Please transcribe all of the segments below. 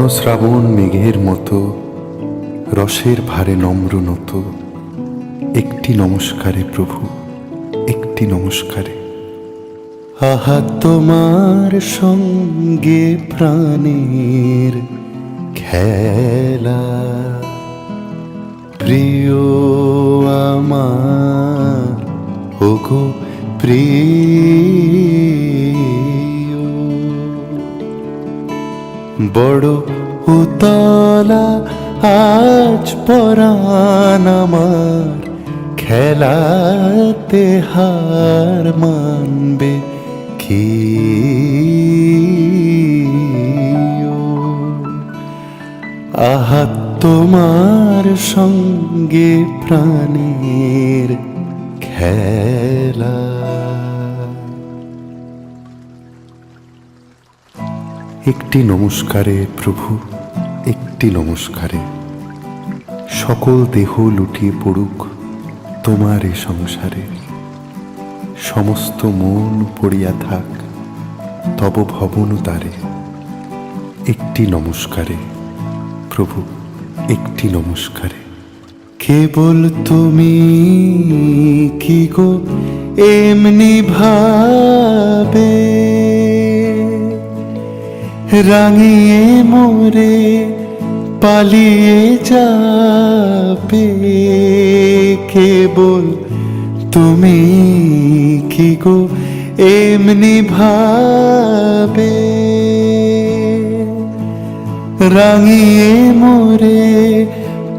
শ্রাবণ মেঘের মতো রসের ভারে নম্র নত, একটি নমস্কারে প্রভু, একটি নমস্কারে। আহা তোমার সঙ্গে প্রাণের খেলা, প্রিয় আমার ওগো প্রিয়, বড় উতলা আজ পরাণ আমার, খেলাতে হার মানবে কি? আহা তোমার সঙ্গে প্রাণের খেলা। একটি নমস্কারে প্রভু, একটি নমস্কারে। সকল দেহ লুটিয়ে পড়ুক তোমার এ সংসারে, সমস্ত মন পড়িয়া থাক তব ভবন দ্বারে। একটি নমস্কারে প্রভু, একটি নমস্কারে। কেবল তুমি কি গো এমনি ভাবে রাঙিয়ে মোরে পালিয়ে যাবে? কেবল তুমি কি গো এমনি ভাবে রাঙিয়ে মোরে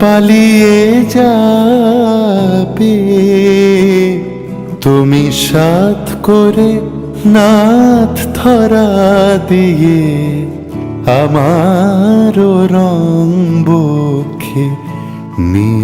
পালিয়ে যাবে? তুমি সাথ করে নাথ ধরা দিয়ে আমার রং বক্ষে নি